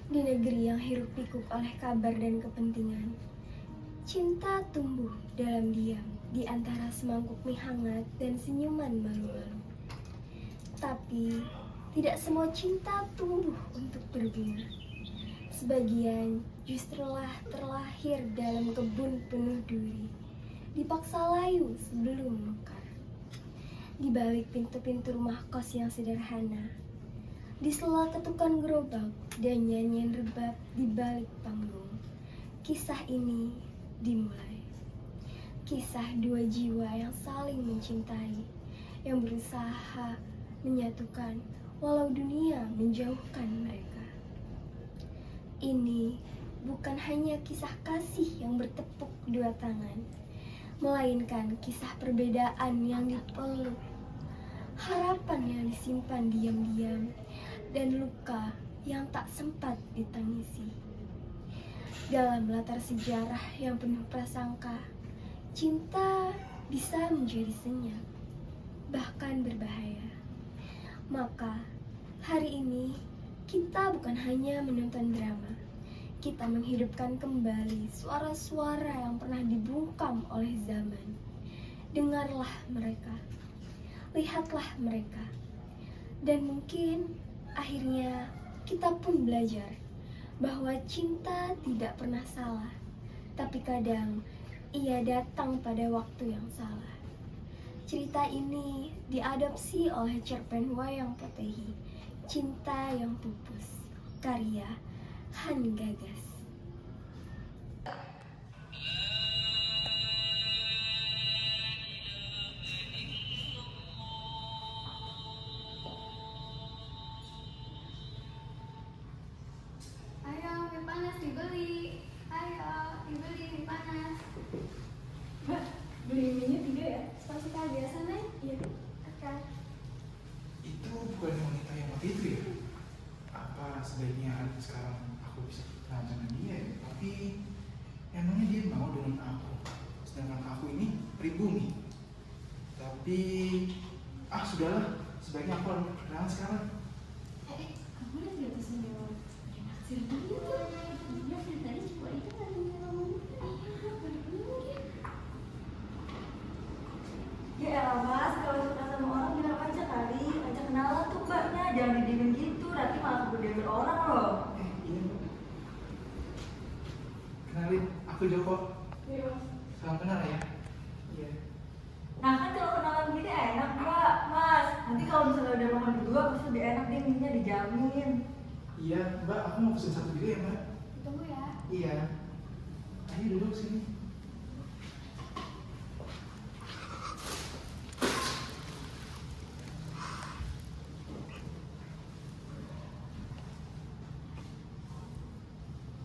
Di negeri yang hiruk-pikuk oleh kabar dan kepentingan, cinta tumbuh dalam diam di antara semangkuk mie hangat dan senyuman malu-malu. Tapi, tidak semua cinta tumbuh untuk berbunga. Sebagian justrulah terlahir dalam kebun penuh duri, dipaksa layu sebelum mekar. Di balik pintu-pintu rumah kos yang sederhana, di sela ketukan gerobak dan nyanyian rebab di balik panggung, kisah ini dimulai. Kisah dua jiwa yang saling mencintai, yang berusaha menyatukan walau dunia menjauhkan mereka. Ini bukan hanya kisah kasih yang bertepuk dua tangan, melainkan kisah perbedaan yang dipeluk, harapan yang disimpan diam-diam, dan luka yang tak sempat ditangisi. Dalam latar sejarah yang penuh prasangka, cinta bisa menjadi senyap, bahkan berbahaya. Maka, hari ini kita bukan hanya menonton drama, kita menghidupkan kembali suara-suara yang pernah dibungkam oleh zaman. Dengarlah mereka, lihatlah mereka, dan mungkin akhirnya kita pun belajar bahwa cinta tidak pernah salah, tapi kadang ia datang pada waktu yang salah. Cerita ini diadopsi oleh cerpen Wayang Potehi, Cinta yang Pupus, karya Han Gagas. Ayo, mie panas dibeli. Ayo, dibeli mie panas. Mbak, beli mie-nya 3 ya? Suka-suka biasa, Neng? Iya, Kak. Itu bukan wanita yang waktu itu ya? Apa sebaiknya sekarang aku bisa kenal dengan dia ya? Tapi emangnya dia mau dengan aku? Sedangkan aku ini pribumi. Tapi sudahlah, sebaiknya aku harus kenalan sekarang. Kamu lihat di atas mewah. Ada naksir gitu. Iya, dari tadi coba itu ada mewah. Iya, bener-bener ya. Ya elah mas, kalau suka sama orang bilang aja kali, ajak kenalan tuh mbaknya, jangan didiemin gitu, nanti malah kebudayaan orang loh. Iya Mbak. Kenalin, aku Joko. Iya, Mas. Salam kenal ya. Iya. Nah kan kalau kenalan gini enak mbak, mas, nanti kalau misalnya udah makan berdua pasti lebih enak deh, minyak dijamin. Iya Mbak, aku mau pesen satu juga ya Mbak. Tunggu ya. Iya. Ayo duduk sini.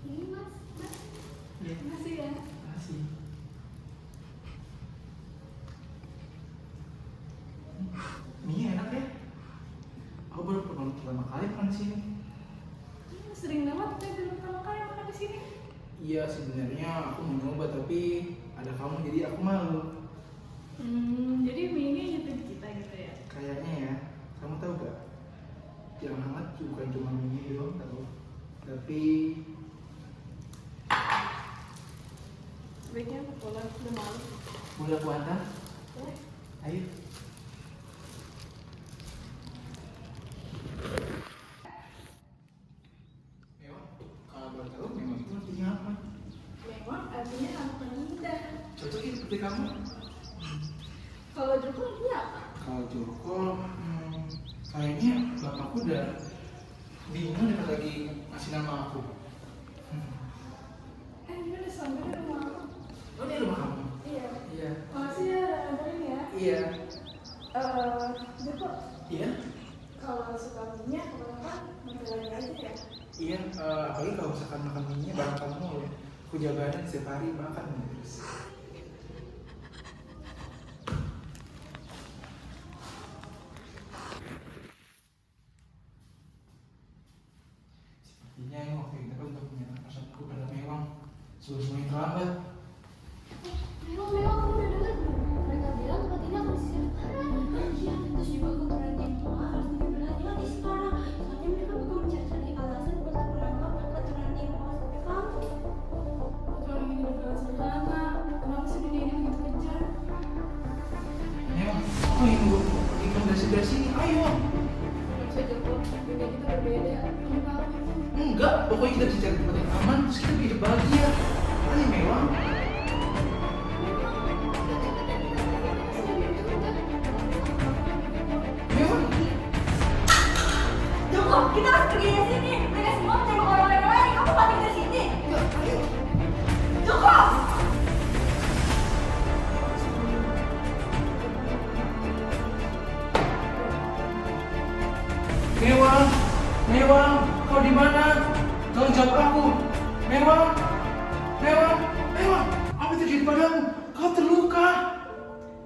Ini Mas, Mas. Iya. Makasih ya. Makasih. Mie enak ya? Aku baru pertama kali makan di sini. Sering banget kita dulu pertama kali makan di sini. Iya sebenarnya aku mau nyoba tapi ada kamu jadi aku malu. Jadi mie ini nyetir kita gitu ya. Kayaknya ya, kamu tahu gak? Yang hangat bukan cuma mie doang tahu, tapi Sebaiknya aku pulang, udah malu. boleh aku antar? Boleh. Ayo. Mewah, kalau boleh tahu mewah itu artinya apa? Mewah artinya anak yang indah. Cocok ya seperti kamu. Kalau Joko artinya apa? Kalau Joko, kayaknya bapakku udah bingung deh lagi ngasih nama aku. Ini udah sampai di rumah aku. Oh ini rumah kamu? Iya. Iya. Makasih ya udah nganterin ya. Iya. Joko, Iya. kalau suka minyak, kapan-kapan makan lagi aja ya. Iya. Apalagi kalau misalkan makan mie bareng kamu ya, aku jabanin setiap hari makan terus. Sepertinya ini waktu kita untuk menyerang pasanganku pada mewah sebelum semuanya terlambat. Mewah, kamu udah dengar belum? Mereka bilang tempat ini akan disisir parah. Iya, terus juga aku berani. Wah, harus lebih berhati-hati sekarang. Soalnya mereka bakal mencari-cari alasan buat laporan kamu ke berbeda. Kamu tahu itu? Enggak, pokoknya kita bisa cari tempat yang aman, terus kita hidup bahagia. Ayo mewah. Mewah. Joko, kita harus pergi dari sini. Mereka semua menjenguk orang lain. Kamu paling dari sini. Enggak, ayo. Joko! Mewah, mewah, kau di mana? Tolong jawab aku. Mewah, mewah, mewah. Apa yang terjadi padamu? Kau terluka.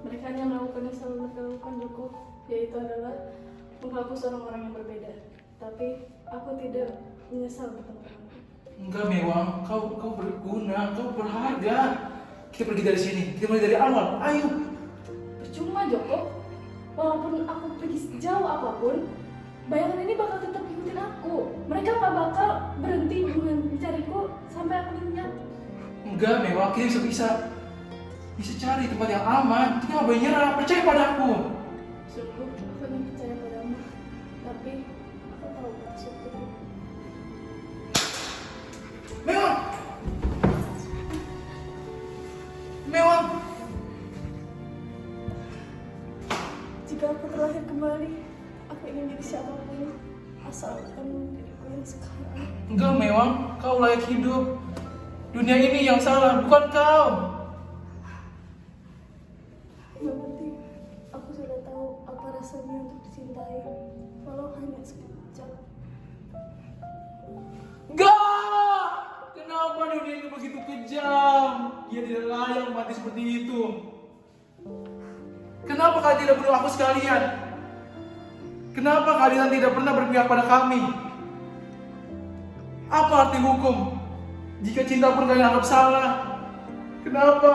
Mereka hanya melakukan yang selalu mereka lakukan, Joko, yaitu adalah menghapus orang-orang yang berbeda. Tapi aku tidak menyesal bertemu denganmu. Enggak mewah, kau berguna, kau berharga. Kita pergi dari sini, kita mulai dari awal. Ayo. Percuma, Joko. Walaupun aku pergi sejauh apapun, bayangan ini bakal tetap ikutin aku. Mereka nggak bakal berhenti mencariku sampai aku lenyap. Enggak mewah, kita bisa cari tempat yang aman. Kita nggak boleh nyerah. Percaya padaku. Sungguh, aku hanya percaya padamu. Tapi aku tahu maksudku. Mewah, mewah. Jika aku terlahir kembali, aku ingin jadi siapapun, asalkan diriku yang sekarang. Enggak mewah, kau layak hidup. Dunia ini yang salah, bukan kau. Berarti aku sudah tahu apa rasanya untuk dicintai, walau hanya sekejap. Enggak! Kenapa dunia ini begitu kejam? Dia tidak layak mati seperti itu. Kenapa kalian tidak bunuh aku sekalian? Kenapa kalian tidak pernah berpihak pada kami? Apa arti hukum? Jika cinta pun kalian anggap salah. Kenapa?